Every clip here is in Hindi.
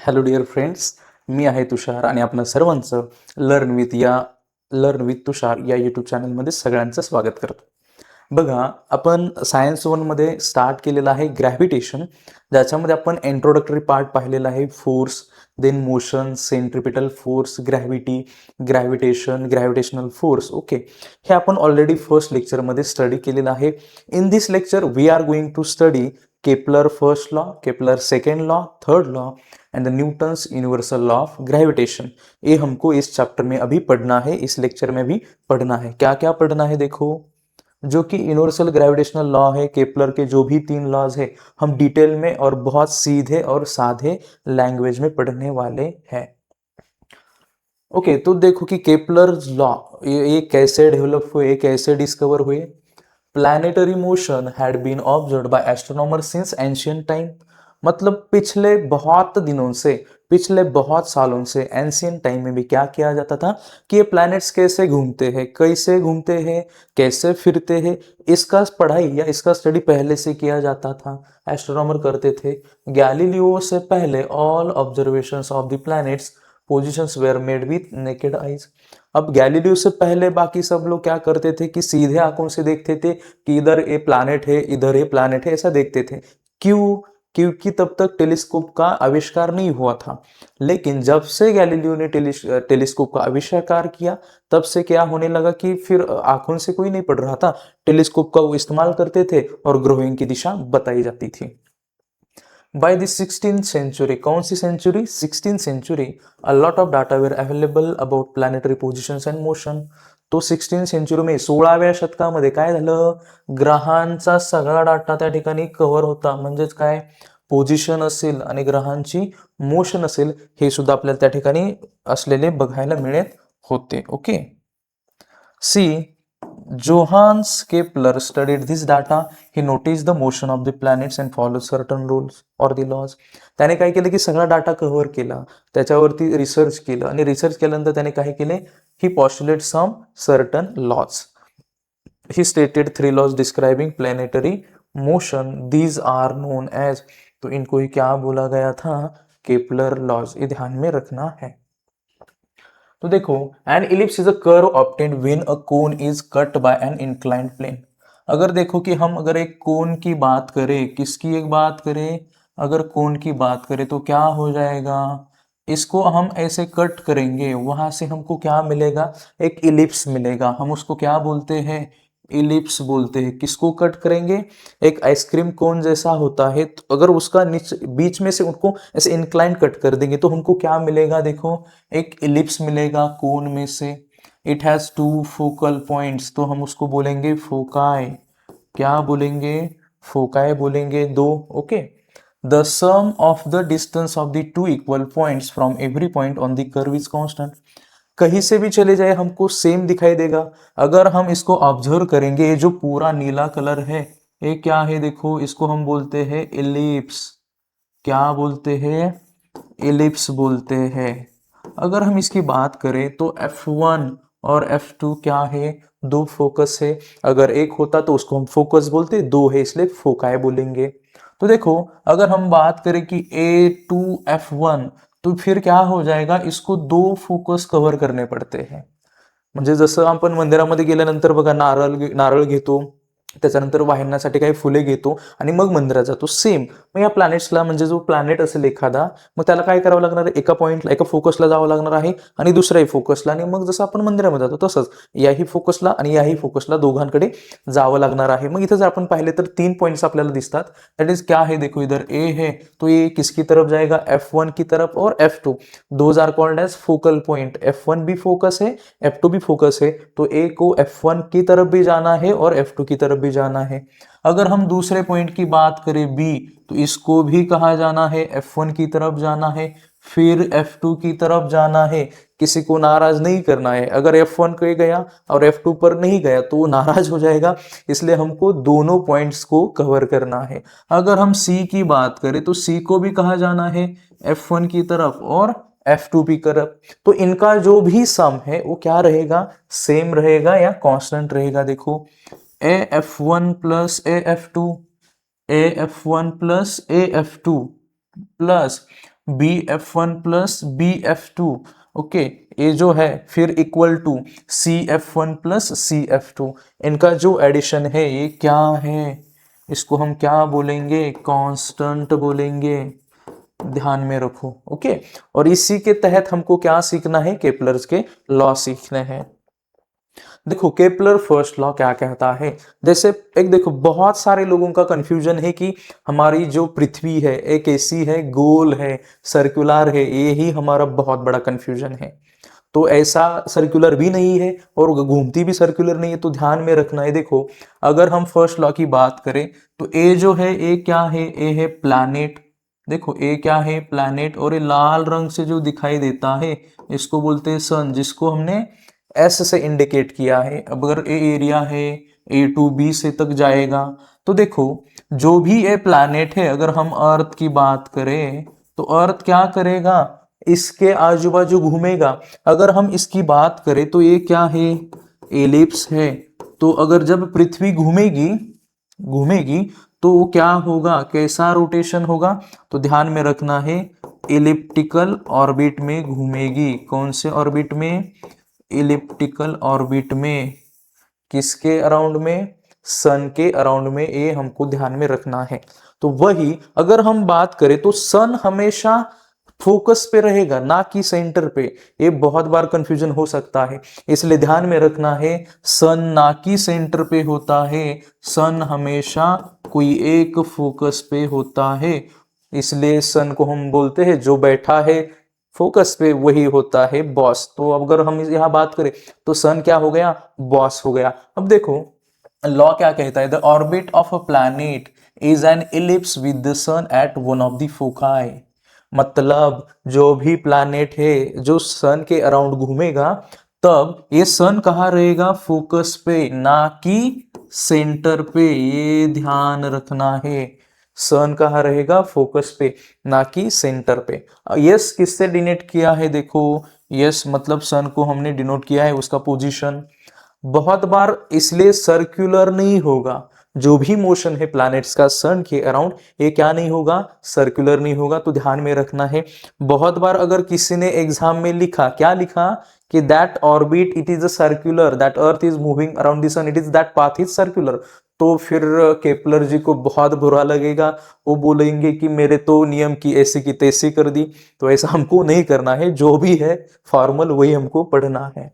हॅलो डिअर फ्रेंड्स, मी आहे तुषार आणि आपलं सर्वांचं लर्न विथ तुषार या यूट्यूब चॅनलमध्ये सगळ्यांचं स्वागत करतो. बघा, आपण सायन्स वनमध्ये स्टार्ट केलेलं आहे ग्रॅव्हिटेशन, ज्याच्यामध्ये आपण इंट्रोडक्टरी पार्ट पाहिलेला आहे. Force, then motion, centripetal force, gravitation, gravitational force. Okay, हे आपण ऑलरेडी फर्स्ट लेक्चरमध्ये स्टडी केलेलं आहे. In this lecture we are going to study Kepler first law, Kepler second law, third law and the Newton's universal law of gravitation. ये हमको इस चैप्टर में अभी पढ़ना है, इस लेक्चर में भी पढ़ना है. क्या क्या पढ़ना है देखो, जो कि यूनिवर्सल ग्रेविटेशनल लॉ है, केपलर के जो भी 3 लॉज है, हम डिटेल में और बहुत सीधे और साधे लैंग्वेज में पढ़ने वाले हैं. ओके, तो देखो कि केपलर लॉ ये कैसे डेवलप हुए, कैसे डिस्कवर हुए. Planetary motion had been observed by astronomer since ancient time. मतलब पिछले बहुत दिनों से, पिछले बहुत सालों से एंशियंट टाइम में भी क्या किया जाता था कि ये प्लैनेट्स कैसे घूमते हैं, कैसे घूमते हैं, कैसे फिरते हैं, इसका पढ़ाई या इसका स्टडी पहले से किया जाता था. एस्ट्रोनॉमर करते थे. गैलीलियो से पहले all observations of the planets positions were made with naked eyes. अब गैलीलियो से पहले बाकी सब लोग क्या करते थे कि सीधे आंखों से देखते थे कि इधर ये प्लैनेट है, इधर ये प्लैनेट है, ऐसा देखते थे. क्यों? क्योंकि तब तक टेलीस्कोप का आविष्कार नहीं हुआ था. लेकिन जब से गैलीलियो ने टेलीस्कोप का आविष्कार किया, तब से क्या होने लगा कि फिर आंखों से कोई नहीं पढ़ रहा था, टेलीस्कोप का वो इस्तेमाल करते थे और ग्रहों की दिशा बताई जाती थी. By the 16th century, कौन सी century? 16th century, a lot of data were available about planetary positions and motion. तो 16th सेंचुरी में 16व्या शतकामध्ये काय झालं, ग्रहांचा सगळा डाटा त्या ठिकाणी कव्हर होता. म्हणजेच काय, पोझिशन असेल आणि ग्रहांची मोशन असेल, हे सुद्धा आपल्याला त्या ठिकाणी असलेले बघायला मिळत होते. Okay, C Johannes Kepler studied this data. He noticed the motion of the planets and followed certain rules or the laws. त्याने काय केलं की सगळा डाटा कव्हर केला, त्याच्यावरती रिसर्च केलं आणि रिसर्च केल्यानंतर त्याने काय केले, he postulate some certain laws. He stated 3 laws describing planetary motion. These are known as, तो इनको ही क्या बोला गया था, केपलर लॉज. ये ध्यान में रखना है. तो देखो, an ellipse is a curve obtained when a cone is cut by an inclined plane. अगर देखो कि हम अगर एक कोन की बात करें, किसकी एक बात करें, अगर कोन की बात करें तो क्या हो जाएगा, इसको हम ऐसे कट करेंगे, वहां से हमको क्या मिलेगा, एक इलिप्स मिलेगा. हम उसको क्या बोलते हैं, इलिप्स बोलते हैं. किसको कट करेंगे, एक आइसक्रीम कोन जैसा होता है, तो अगर उसका बीच में से उनको ऐसे इंक्लाइन कट कर देंगे तो हमको क्या मिलेगा, देखो एक इलिप्स मिलेगा कोन में से. इट हैज 2 फोकल पॉइंट्स, तो हम उसको बोलेंगे फोकाई. क्या बोलेंगे, फोकाई बोलेंगे, दो. Okay, the sum of the distance of the 2 equal points from every point on the curve is constant. कहीं से भी चले जाए हमको सेम दिखाई देगा. अगर हम इसको ऑब्जर्व करेंगे, ये जो पूरा नीला कलर है, ये क्या है, देखो इसको हम बोलते हैं इलिप्स. क्या बोलते हैं, इलिप्स बोलते हैं. अगर हम इसकी बात करें तो F1 और F2 क्या है, दो फोकस है. अगर एक होता तो उसको हम फोकस बोलते, दो है इसलिए फोकाई बोलेंगे. तो देखो, अगर हम बात करें कि A2F1, तो फिर क्या हो जाएगा, इसको दो फोकस कव्हर करने पडते हैं. म्हणजे जसं आपण मंदिरामध्ये गेल्यानंतर बघा, नारळ घेतो, त्याच्यानंतर वाहिण्यासाठी काही फुले घेतो आणि मग मंदिरात जातो. सेम मग या प्लॅनेट्सला, म्हणजे जो प्लॅनेट असेल एखादा, मग त्याला काय करावं लागणार आहे, एका पॉईंटला, एका फोकसला जावं लागणार आहे आणि दुसऱ्याही फोकसला, आणि मग जसं आपण मंदिरामध्ये जातो तसंच याही फोकसला आणि याही फोकसला दोघांकडे जावं लागणार आहे. मग इथं जर आपण पाहिले तर 3 पॉइंट्स आपल्याला दिसतात. दैट इज क्या है, देखो इधर ए है, तो ये किसकी तरफ जाएगा, F1 की तरफ, और F2, those are called as focal point. F1 भी फोकस है, F2 भी फोकस है, तो ए को F1 की तरफ भी जाना है और F2 की तरफ भी जाना है. अगर हम दूसरे पॉइंट की बात करें बी, तो इसको भी कहा जाना है, F1 की तरफ जाना है, फिर F2 की तरफ जाना है. किसी को नाराज नहीं करना है. अगर F1 पे गया और F2 पर नहीं गया तो वो नाराज हो जाएगा, इसलिए हमको दोनों पॉइंट्स को कवर करना है. अगर हम C की बात करें तो C को भी कहा जाना है F1 की तरफ और F2 की तरफ. तो इनका जो भी सम है वो क्या रहेगा, सेम रहेगा या कांस्टेंट रहेगा. देखो, AF1 plus AF2, AF1 plus AF2 plus BF1 plus BF2, okay, ये जो है फिर equal to CF1 plus CF2। इनका जो एडिशन है ये क्या है, इसको हम क्या बोलेंगे, कांस्टेंट बोलेंगे, ध्यान में रखो। ओके, और इसी के तहत हमको क्या सीखना है, केपलर्स के लॉ सीखने हैं। देखो केपलर फर्स्ट लॉ क्या कहता है, जैसे एक देखो बहुत सारे लोगों का कंफ्यूजन है कि हमारी जो पृथ्वी है एक ऐसी है, गोल है, सर्कुलर है, ये ही हमारा बहुत बड़ा कंफ्यूजन है। तो ऐसा सर्कुलर भी नहीं है और घूमती भी सर्कुलर नहीं है, तो ध्यान में रखना है। देखो अगर हम फर्स्ट लॉ की बात करें तो ए जो है, ए क्या है, ए है प्लैनेट। देखो ए क्या है, प्लैनेट, और ये लाल रंग से जो दिखाई देता है इसको बोलते हैं सन, जिसको हमने एस से इंडिकेट किया है। अब अगर ए एरिया है, ए टू बी से तक जाएगा, तो देखो जो भी ए प्लैनेट है, अगर हम अर्थ की बात करें तो अर्थ क्या करेगा, इसके आजू बाजू घूमेगा। अगर हम इसकी बात करें तो ये क्या है, एलिप्स है। तो अगर जब पृथ्वी घूमेगी घूमेगी तो क्या होगा, कैसा रोटेशन होगा, तो ध्यान में रखना है एलिप्टिकल ऑर्बिट में घूमेगी। कौन से ऑर्बिट में, एलिप्टिकल ऑर्बिट में। किसके अराउंड में, सन के अराउंड में, ये हमको ध्यान में रखना है। तो वही अगर हम बात करें तो सन हमेशा फोकस पे रहेगा, ना कि सेंटर पे। ये बहुत बार कंफ्यूजन हो सकता है, इसलिए ध्यान में रखना है सन ना कि सेंटर पे होता है, सन हमेशा कोई एक फोकस पे होता है। इसलिए सन को हम बोलते हैं जो बैठा है फोकस पे वही होता है बॉस। तो अगर हम यहाँ बात करें तो सन क्या हो गया, बॉस हो गया। अब देखो लॉ क्या कहता है, the orbit of a planet is an ellipse with the sun at one of the foci. मतलब जो भी प्लैनेट है जो सन के अराउंड घूमेगा, तब ये सन कहाँ रहेगा, फोकस पे, ना कि सेंटर पे। ये ध्यान रखना है, सन कहाँ रहेगा, फोकस पे, ना कि सेंटर पे। यस किससे डिनोट किया है, देखो यस मतलब सन को हमने डिनोट किया है उसका पोजीशन। बहुत बार इसलिए सर्कुलर नहीं होगा, जो भी मोशन है प्लैनेट्स का सन के अराउंड, ये क्या नहीं होगा, सर्कुलर नहीं होगा। तो ध्यान में रखना है। बहुत बार अगर किसी ने एग्जाम में लिखा, क्या लिखा कि that orbit it is a circular, that earth is moving around the sun, it is that path is circular, तो फिर केपलर जी को बहुत बुरा लगेगा। वो बोलेंगे कि मेरे तो नियम की ऐसी की तैसी कर दी। तो ऐसा हमको नहीं करना है, जो भी है फॉर्मल वही हमको पढ़ना है।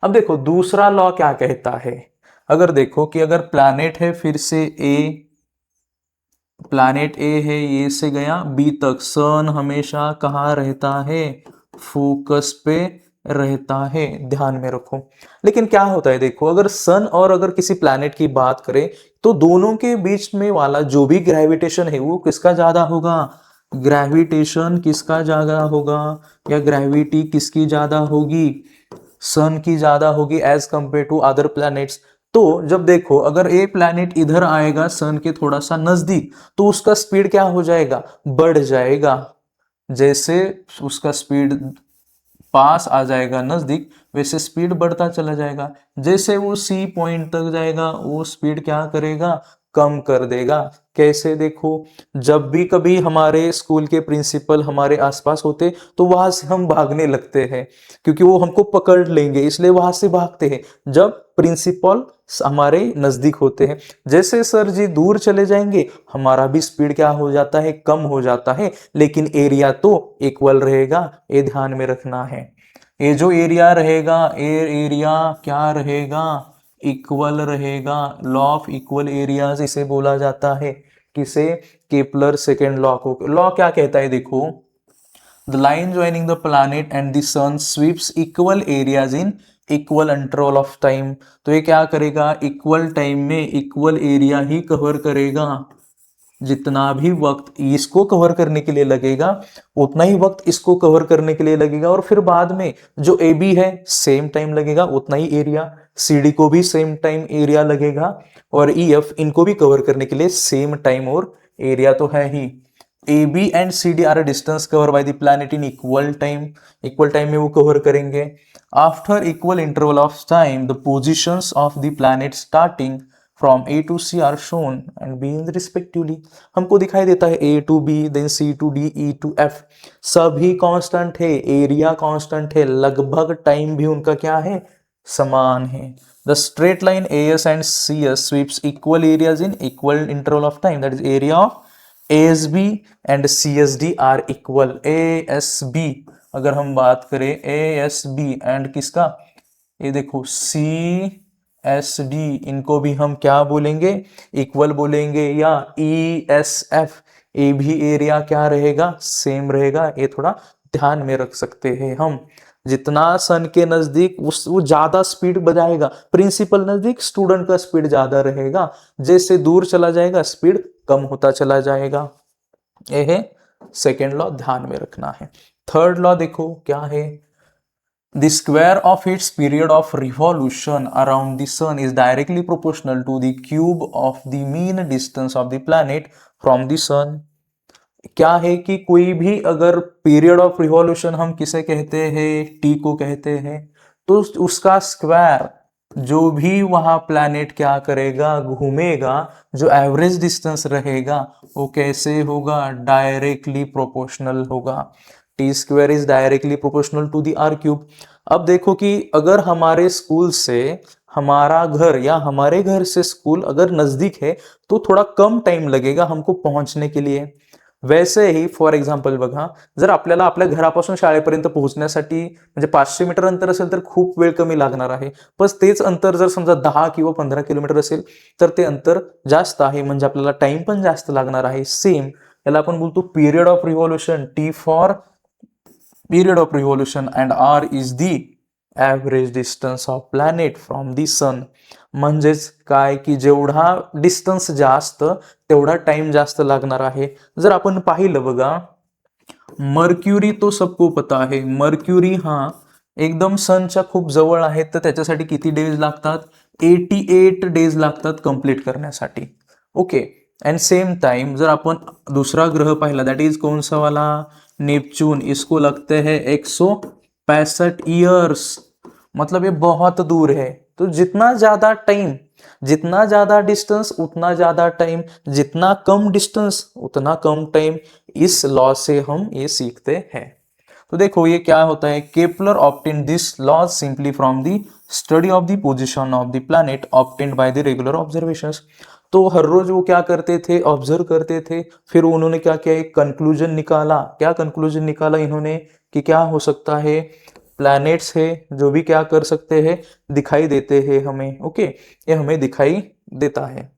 अब देखो दूसरा लॉ क्या कहता है, अगर देखो कि अगर प्लैनेट है, फिर से ए, प्लैनेट ए है, ये से गया बी तक, सन हमेशा कहाँ रहता है, फोकस पे रहता है, ध्यान में रखो। लेकिन क्या होता है देखो, अगर सन और अगर किसी प्लैनेट की बात करें तो दोनों के बीच में वाला जो भी ग्रेविटेशन है वो किसका ज्यादा होगा, ग्रेविटेशन किसका ज्यादा होगा, या ग्रेविटी किसकी ज्यादा होगी, सन की ज्यादा होगी as compared to other planets. तो जब देखो अगर ए प्लैनेट इधर आएगा सन के थोड़ा सा नजदीक, तो उसका स्पीड क्या हो जाएगा, बढ़ जाएगा। जैसे उसका स्पीड पास आ जाएगा नजदीक, वैसे स्पीड बढ़ता चला जाएगा। जैसे वो सी पॉइंट तक जाएगा वो स्पीड क्या करेगा, कम कर देगा। कैसे देखो, जब भी कभी हमारे स्कूल के प्रिंसिपल हमारे आसपास होते तो वहां से हम भागने लगते हैं, क्योंकि वो हमको पकड़ लेंगे, इसलिए वहां से भागते हैं जब प्रिंसिपल हमारे नजदीक होते हैं। जैसे सर जी दूर चले जाएंगे हमारा भी स्पीड क्या हो जाता है, कम हो जाता है, लेकिन एरिया तो इक्वल रहेगा, ये ध्यान में रखना है। ये जो एरिया रहेगा, एरिया क्या रहेगा, इक्वल रहेगा। लॉ ऑफ इक्वल एरियाज इसे बोला जाता है, किसे, केपलर सेकेंड लॉ को। लॉ क्या कहता है देखो, the line joining the planet and the sun sweeps equal areas in equal interval of time. तो ये क्या करेगा, इक्वल टाइम में इक्वल एरिया ही कवर करेगा। जितना भी वक्त इसको कवर करने के लिए लगेगा उतना ही वक्त इसको कवर करने के लिए लगेगा, और फिर बाद में जो ए बी है सेम टाइम लगेगा, उतना ही एरिया, सी डी को भी सेम टाइम एरिया लगेगा, और ई एफ इनको भी कवर करने के लिए सेम टाइम और एरिया तो है ही। A B and C D are distance cover by the planet in equal time, equal time में वो कवर करेंगे। After equal interval of time the positions of the planet starting from A to C are shown and B in respectively. हमको दिखाई देता है A to B, then C to D, E to F, सभी कांस्टेंट है, एरिया कांस्टेंट है, लगभग टाइम भी उनका क्या है, समान है। The straight line A S and C S sweeps equal areas in equal interval of time, that is area of ASB and CSD are equal. ASB अगर हम बात करें ASB एंड किसका, ये देखो CSD, इनको भी हम क्या बोलेंगे, इक्वल बोलेंगे, या ESF, ये भी एरिया क्या रहेगा, सेम रहेगा। ये थोड़ा ध्यान में रख सकते हैं हम। जितना सन के नजदीक वो ज्यादा स्पीड बजाएगा, प्रिंसिपल नजदीक स्टूडेंट का स्पीड ज्यादा रहेगा, जैसे दूर चला जाएगा स्पीड कम होता चला जाएगा। यह है सेकेंड लॉ, ध्यान में रखना है। थर्ड लॉ देखो क्या है, the square of its period of revolution around the sun is directly proportional to the cube of the mean distance of the planet from the sun। क्या है कि कोई भी अगर पीरियड ऑफ रिवॉल्यूशन हम किसे कहते हैं, टी को कहते हैं, तो उसका स्क्वायर जो भी वहां प्लैनेट क्या करेगा, घूमेगा, जो एवरेज डिस्टेंस रहेगा वो कैसे होगा, डायरेक्टली प्रोपोर्शनल होगा। T square is directly proportional to the R cube. अब देखो कि अगर हमारे स्कूल से हमारा घर या हमारे घर से स्कूल अगर नजदीक है तो थोड़ा कम टाइम लगेगा हमको पहुंचने के लिए। वैसे ही फॉर एक्झाम्पल बघा, जर आपल्याला आपल्या घरापासून शाळेपर्यंत पोहोचण्यासाठी म्हणजे 500 मीटर अंतर असेल तर खूप वेळ कमी लागणार आहे, पण तेच अंतर जर समजा 10 किंवा 15 किलोमीटर असेल तर ते अंतर जास्त आहे, म्हणजे आपल्याला टाइम पण जास्त लागणार आहे। सेम याला आपण बोलतो period of revolution, T for period of revolution and r is the average distance of planet from the sun। म्हणजेच काय की जेवढा डिस्टन्स जास्त तेवढा टाइम जास्त लागणार आहे। जर आपण पाहिलं बघा, मर्क्युरी तो सबको पता आहे, मर्क्युरी हा एकदम सनच्या खूप जवळ आहे, तर त्याच्यासाठी किती डेज लागतात, 88 डेज लागतात कंप्लीट करण्यासाठी। ओके, एंड सेम टाइम जर अपन दूसरा ग्रह पाहिला, दैट इज कौन सा वाला, नेपच्यून, इसको लगते हैं 165 ईयर्स, मतलब ये बहुत दूर है। तो जितना ज्यादा टाइम, जितना ज्यादा डिस्टेंस उतना ज्यादा टाइम, जितना कम डिस्टेंस उतना कम टाइम, इस लॉ से हम ये सीखते हैं। तो देखो ये क्या होता है, Kepler obtained this law simply from the study of the position of the planet obtained by the regular observations. तो हर रोज वो क्या करते थे, ऑब्जर्व करते थे, फिर उन्होंने क्या किया, एक कंक्लूजन निकाला। क्या कंक्लूजन निकाला इन्होंने कि क्या हो सकता है, प्लैनेट्स है जो भी क्या कर सकते हैं, दिखाई देते हैं हमें। ओके, ये हमें दिखाई देता है।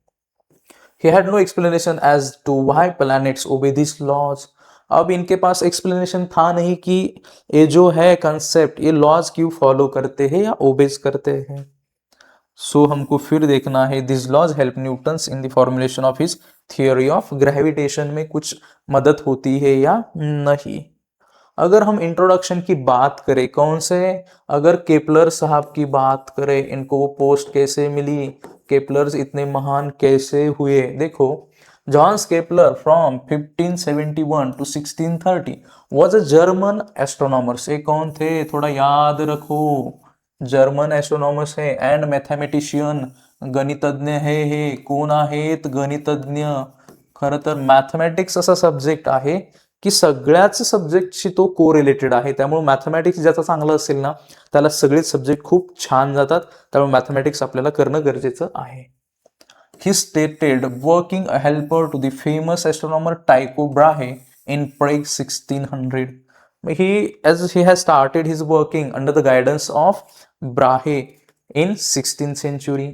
He had no explanation as to why planets obey these laws। अब इनके पास एक्सप्लेनेशन था नहीं कि ये जो है कंसेप्ट, ये लॉज क्यों फॉलो करते हैं या ओबेज करते हैं। सो हमको फिर देखना है, this laws help Newton's in the formulation of his theory of gravitation में कुछ मदद होती है या नहीं। अगर हम इंट्रोडक्शन की बात करें, कौन से, अगर केपलर साहब की बात करें, इनको पोस्ट कैसे मिली, केपलर्स इतने महान कैसे हुए। देखो, Johns Kepler from 1571 to 1630 was a German astronomers. ये कौन थे, थोड़ा याद रखो, जर्मन एस्ट्रोनॉमर्स है एंड मैथमेटिशियन, गणितज्ञ है। हे कोण आहेत, गणितज्ञ। खरं तर मॅथमॅटिक्स असा सब्जेक्ट आहे की सगळ्याच सब्जेक्टशी तो कोरिलेटेड आहे, त्यामुळे मॅथमॅटिक्स ज्याचा चांगला असेल ना त्याला सगळेच सब्जेक्ट खूप छान जातात, त्यामुळे मॅथमॅटिक्स आपल्याला करणं गरजेचं आहे। He stated working a helper to the famous astronomer Tycho Brahe in Prague 1600। As he has started his working under the guidance of Brahe in 16th century।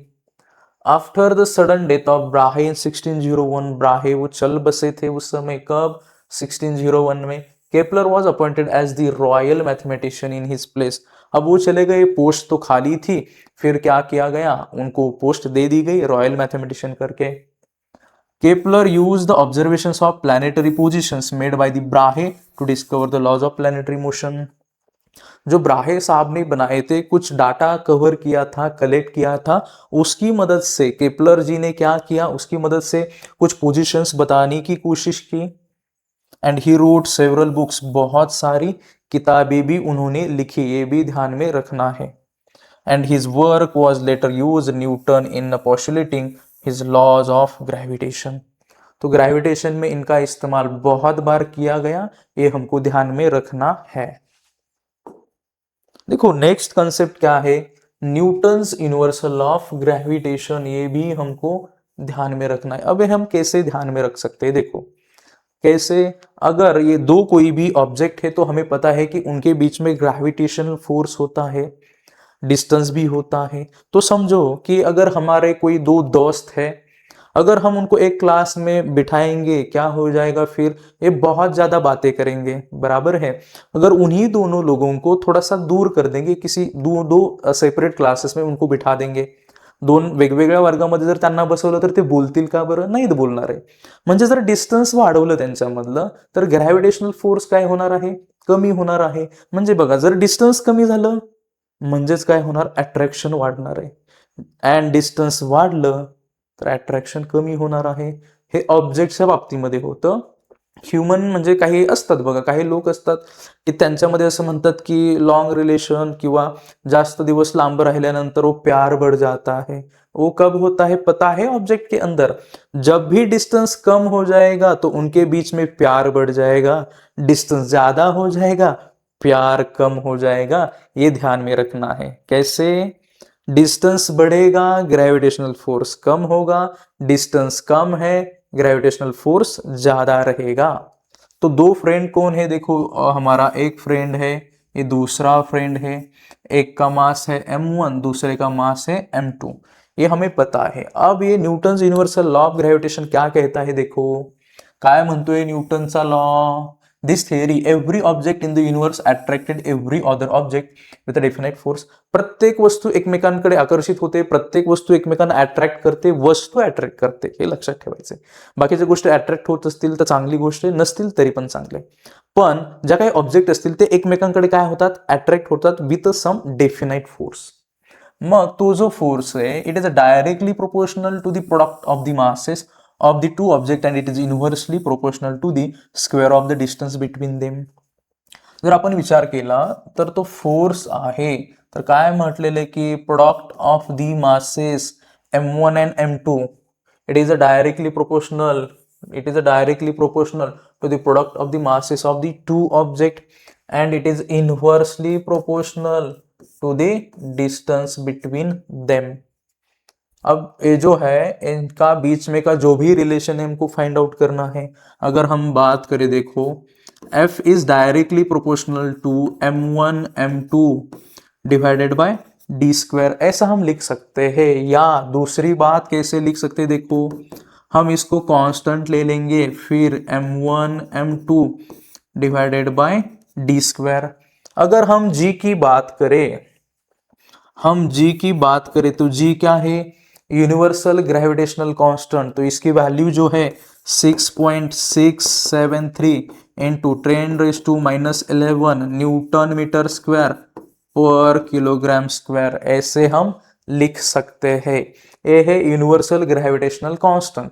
After the sudden death of Brahe in 1601, Brahe वो चल बसे थे उस समय, कब, 1601 में। Kepler was appointed as the royal mathematician in his place. अब वो चले गए, पोस्ट तो खाली थी, फिर क्या किया गया, उनको पोस्ट दे दी गई रॉयल मैथमेटिशियन करके। Kepler use the observations of planetary positions made by the Brahe to discover the laws of planetary motion. जो ब्राहे साहब ने बनाए थे, कुछ डाटा कवर किया था, कलेक्ट किया था, उसकी मदद से केपलर जी ने क्या किया, उसकी मदद से कुछ पोजीशंस बताने की कोशिश की। And he wrote several books, बहुत सारी किताबें भी उन्होंने लिखी, ये भी ध्यान में रखना है। And his work was later use Newton in postulating is laws of gravitation. तो ग्रेविटेशन में इनका इस्तेमाल बहुत बार किया गया, ये हमको ध्यान में रखना है। देखो नेक्स्ट कंसेप्ट क्या है, न्यूटन्स यूनिवर्सल ऑफ ग्रेविटेशन, ये भी हमको ध्यान में रखना है। अब ये हम कैसे ध्यान में रख सकते हैं, देखो कैसे, अगर ये दो कोई भी ऑब्जेक्ट है तो हमें पता है कि उनके बीच में ग्रेविटेशनल फोर्स होता है, डिस्टेंस भी होता है। तो समझो कि अगर हमारे कोई दो दोस्त है, अगर हम उनको एक क्लास में बिठाएंगे क्या हो जाएगा, फिर ये बहुत ज्यादा बातें करेंगे, बराबर है। अगर उन्हीं दोनों लोगों को थोड़ा सा दूर कर देंगे, किसी दो दो सेपरेट क्लासेस में उनको बिठा देंगे, दोन वेगवेगळ्या वर्गामध्ये जर त्यांना बसवलं तर ते बोलतील का, बरं नाहीत बोलणार आहे। म्हणजे जर डिस्टन्स वाढवलं त्यांच्यामधलं तर ग्रॅव्हिटेशनल फोर्स काय होणार आहे, कमी होणार आहे। म्हणजे बघा जर डिस्टन्स कमी झालं म्हणजेच काय होणार, अट्रॅक्शन वाढणार आहे, अँड डिस्टन्स वाढलं तर अट्रॅक्शन कमी होणार आहे। हे ऑब्जेक्टच्या बाबतीमध्ये होतं। ह्युमन म्हणजे काही असतात बघा, काही लोक असतात की त्यांच्यामध्ये असं म्हणतात की लॉन्ग रिलेशन किंवा जास्त दिवस लांब राहिल्यानंतर वो प्यार बढ़ जाता है। वो कब होता है पता है ऑब्जेक्ट के अंदर, जब भी डिस्टेंस कम हो जाएगा तो उनके बीच में प्यार बढ़ जाएगा, डिस्टेंस ज्यादा हो जाएगा प्यार कम हो जाएगा। ये ध्यान में रखना है। कैसे, डिस्टेंस बढ़ेगा ग्रेविटेशनल फोर्स कम होगा, डिस्टेंस कम है ग्रेविटेशनल फोर्स ज्यादा रहेगा। तो दो फ्रेंड कौन है, देखो हमारा एक फ्रेंड है, ये दूसरा फ्रेंड है, एक का मास है m1, दूसरे का मास है m2, ये हमें पता है। अब ये Newton's universal law of gravitation क्या कहता है, देखो काय म्हणतोय न्यूटनचा law, this theory every object in the universe attracted every other object with a definite force. प्रत्येक वस्तू एकमेकांकडे आकर्षित होते, प्रत्येक वस्तू एकमेकांना अट्रॅक्ट करते, वस्तू अट्रॅक्ट करते, हे लक्षात ठेवायचे। बाकीच्या गोष्टी अट्रॅक्ट होत असतील तर चांगली गोष्ट आहे, नसतील तरी पण चांगले, पण ज्या काही ऑब्जेक्ट असतील ते एकमेकांकडे काय होतात, अट्रॅक्ट होतात विथ सम डेफिनाइट फोर्स। मग तो जो फोर्स आहे it is directly proportional to the product of the masses of the two object and it is inversely proportional to the square of the distance between them. जर आपण विचार केला तर तो फोर्स आहे, तर काय म्हटलेले की product of the masses m1 and m2 it is a directly proportional, it is a directly proportional to the product of the masses of the two object and it is inversely proportional to the distance between them। अब ये जो है इनका बीच में का जो भी रिलेशन है हमको फाइंड आउट करना है। अगर हम बात करें देखो F is directly proportional to m1 m2 divided by D square, ऐसा हम लिख सकते हैं। या दूसरी बात कैसे लिख सकते हैं, देखो हम इसको कांस्टेंट ले लेंगे, फिर m1 m2 divided by D square. अगर हम g की बात करें, हम g की बात करें तो g क्या है, यूनिवर्सल ग्रेविटेशनल कांस्टेंट, तो इसकी वैल्यू जो है 6.673 इंटू 10⁻⁻11 न्यूटन मीटर स्क्वायर पर किलोग्राम स्क्वायर, ऐसे हम लिख सकते हैं। ये है यूनिवर्सल ग्रेविटेशनल कांस्टेंट।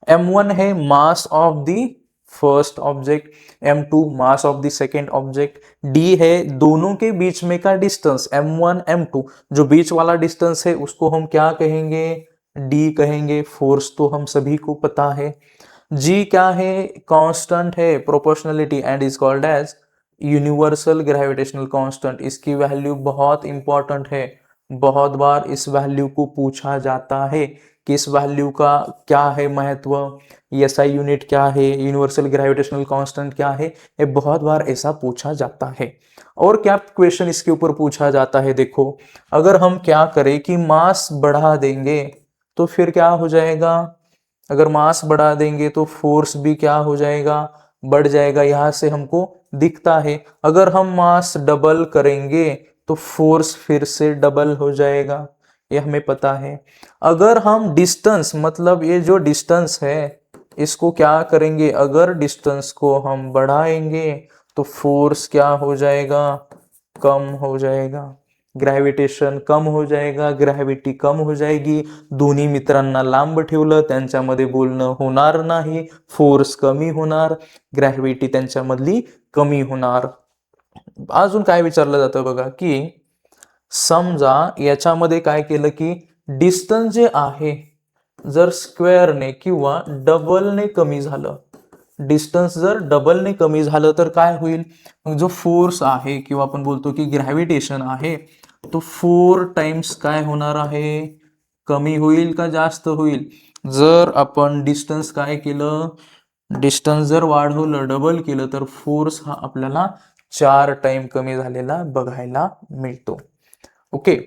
m1 है mass of the first object, m2 mass of the second object, d है दोनों के बीच में का डिस्टेंस m1 m2, जो बीच वाला डिस्टेंस है उसको हम क्या कहेंगे, d कहेंगे। फोर्स तो हम सभी को पता है। g क्या है, कांस्टेंट है, proportionality and is called as universal gravitational constant. इसकी वैल्यू बहुत इंपॉर्टेंट है, बहुत बार इस वैल्यू को पूछा जाता है कि इस वैल्यू का क्या है महत्व, एसआई यूनिट क्या है, यूनिवर्सल ग्रेविटेशनल कांस्टेंट क्या है, ये बहुत बार ऐसा पूछा जाता है। और क्या क्वेश्चन इसके ऊपर पूछा जाता है, देखो अगर हम क्या करें कि मास बढ़ा देंगे तो फिर क्या हो जाएगा, अगर मास बढ़ा देंगे तो फोर्स भी क्या हो जाएगा, बढ़ जाएगा, यहां से हमको दिखता है। अगर हम मास डबल करेंगे तो फोर्स फिर से डबल हो जाएगा, ये हमें पता है। अगर हम डिस्टेंस, मतलब ये जो डिस्टेंस है इसको क्या करेंगे, अगर डिस्टेंस को हम बढ़ाएंगे तो फोर्स क्या हो जाएगा, कम हो जाएगा, ग्रॅव्हिटेशन कम हो जाएगा, ग्रॅव्हिटी कम हो जाएगी। दोन्ही मित्रांना लांब ठेवलं त्यांच्यामध्ये बोलणं होणार नाही, फोर्स कमी होणार, ग्रॅव्हिटी त्यांच्यामधली कमी होणार। अजून काय विचारलं जातं बघा की समजा याच्यामध्ये काय केलं की डिस्टन्स जे आहे जर स्क्वेअरने किंवा डबलने कमी झालं, डिस्टन्स जर डबलने कमी झालं तर काय होईल? मग जो फोर्स आहे किंवा आपण बोलतो की ग्रॅव्हिटेशन आहे तो 4 टाइम्स काय होणार आहे? कमी होईल का जास्त होईल? जर आपण डिस्टन्स काय केलं, डिस्टन्स जर वाढवलं, डबल केलं, तर फोर्स हा आपल्याला 4 टाइम कमी झालेला बघायला मिळतो. ओके,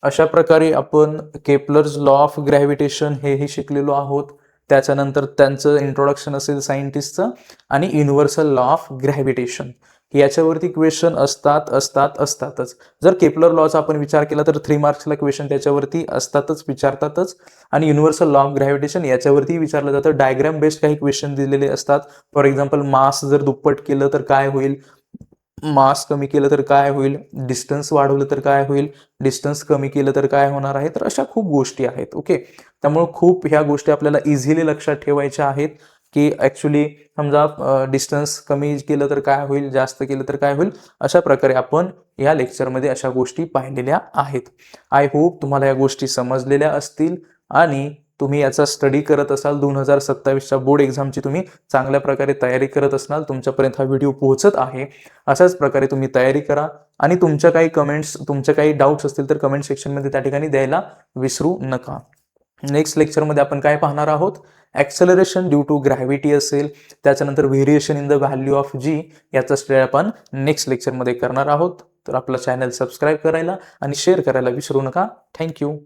अशा प्रकारे आपण केपलर्स लॉ ऑफ ग्रॅव्हिटेशन हेही शिकलेलो आहोत. त्याच्यानंतर त्यांचं इंट्रोडक्शन असेल सायंटिस्टचं आणि युनिव्हर्सल लॉ ऑफ ग्रॅव्हिटेशन. याच्यावरती क्वेश्चन असतातच. जर केपलर लॉचा आपण विचार केला तर 3 मार्क्सला क्वेश्चन त्याच्यावरती विचारतातच. आणि युनिव्हर्सल लॉ ऑफ ग्रॅव्हिटेशन याच्यावरती विचारलं जातं. डायग्राम बेस्ड काही क्वेश्चन दिलेले असतात. फॉर एक्झाम्पल मास जर दुप्पट केलं तर काय होईल, मास कमी केलं तर काय होईल, डिस्टन्स वाढवलं तर काय होईल, डिस्टन्स कमी केलं तर काय होणार आहे. तर अशा खूप गोष्टी आहेत. ओके, त्यामुळे खूप ह्या गोष्टी आपल्याला इझिली लक्षात ठेवायच्या आहेत की ऍक्च्युली समजा डिस्टन्स कमी केलं तर काय होईल, जास्त केलं तर काय होईल. अशा प्रकारे आपण या लेक्चरमध्ये अशा गोष्टी पाहिलेल्या आहेत. आय होप तुम्हाला या गोष्टी समजलेल्या असतील आणि तुम्ही याचा स्टडी करत असाल. 2027च्या बोर्ड एक्झामची तुम्ही चांगल्या प्रकारे तयारी करत असणार. तुमच्यापर्यंत हा व्हिडिओ पोहोचत आहे. अशाच प्रकारे तुम्ही तयारी करा आणि तुमच्या काही कमेंट्स, तुमचे काही डाऊट्स असतील तर कमेंट सेक्शनमध्ये त्या ठिकाणी द्यायला विसरू नका. नेक्स्ट लेक्चरमध्ये आपण काय पाहणार आहोत, ॲक्सेलरेशन ड्यू टू ग्रॅव्हिटी असेल, त्याच्यानंतर variation in the value of G, याचा स्टडी आपण नेक्स्ट लेक्चरमध्ये करणार आहोत. तर आपला चॅनल सबस्क्राईब करायला आणि शेअर करायला विसरू नका. थँक्यू.